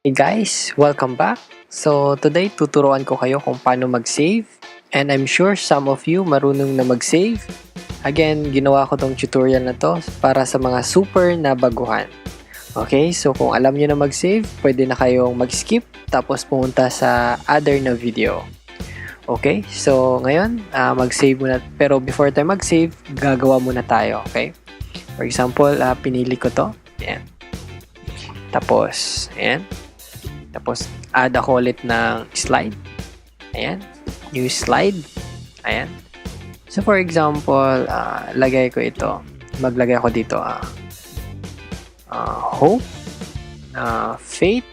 Hey guys, welcome back. So today tuturuan ko kayo kung paano mag-save, and I'm sure some of you marunong na mag-save. Again, ginawa ko tong tutorial na to para sa mga super na baguhan. Okay, so kung alam niyo na mag-save, pwede na kayong mag-skip tapos pumunta sa other na video. Okay, so ngayon mag-save muna, pero before tayo mag-save, gagawa muna tayo. Okay, for example, pinili ko to. Ayan. Tapos, ayan. Tapos, add ako ulit ng slide. Ayan. New slide. Ayan. So, for example, lagay ko ito. Maglagay ako dito. Hope. Faith.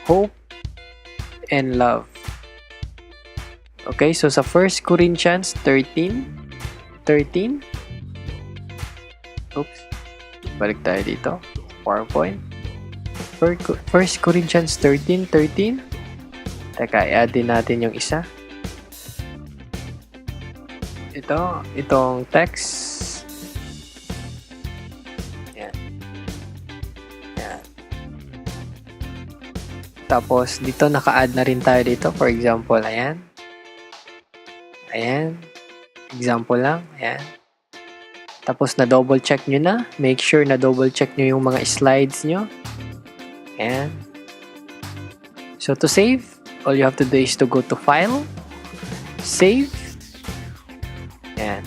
Hope. And love. Okay, so sa 1 Corinthians 13. Oops. Balik tayo dito. PowerPoint. 1 Corinthians 13. Teka, i-add din natin yung isa. Itong text. Yan. Yan. Tapos, dito naka-add na rin tayo dito. For example, ayan. Ayan. Example lang. Ayan. Tapos, na-double check nyo na. Make sure na double check nyo yung mga slides nyo. Ayan. So, to save, all you have to do is to go to File, Save. Ayan.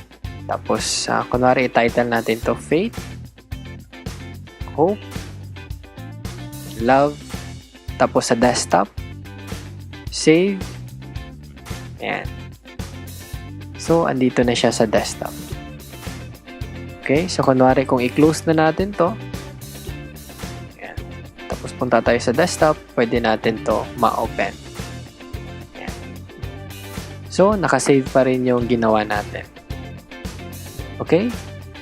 Tapos, kunwari, i-title natin to Faith, Hope, Love. Tapos, sa desktop, Save. Ayan. So, andito na siya sa desktop. Okay, so kunwari kung i-close na natin to, ayan, tapos punta tayo sa desktop, pwede natin to ma-open. Ayan. So, nakasave pa rin yung ginawa natin. Okay,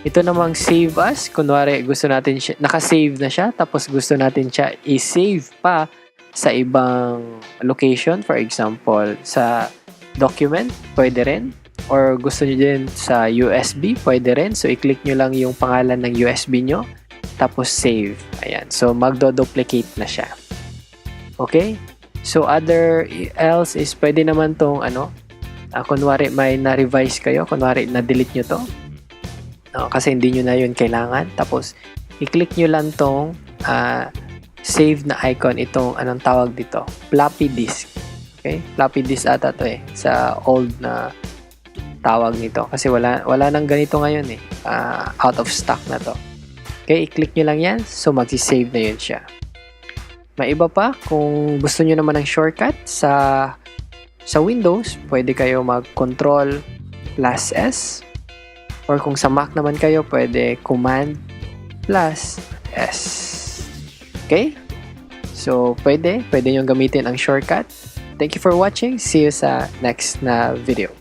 ito namang save as, kunwari gusto natin siya, nakasave na siya, tapos gusto natin siya i-save pa sa ibang location, for example, sa document, pwede rin. Or gusto nyo din sa USB, pwede rin. So, i-click nyo lang yung pangalan ng USB nyo. Tapos, save. Ayan. So, magdo-duplicate na siya. Okay? So, other else is pwede naman tong kunwari may na-revise kayo. Kunwari, na-delete nyo to. Kasi hindi nyo na yun kailangan. Tapos, i-click nyo lang tong save na icon. Itong, anong tawag dito? Floppy disk. Okay? Floppy disk ata to sa old na tawag nito kasi wala nang ganito ngayon out of stock na to. Okay, i-click nyo lang yan, so magsi-save na yun siya. May iba pa, kung gusto nyo naman ng shortcut sa Windows, pwede kayo mag-Control plus S, or kung sa Mac naman kayo, pwede Command plus S. Okay, so pwede nyo gamitin ang shortcut. Thank you for watching. See you sa next na video.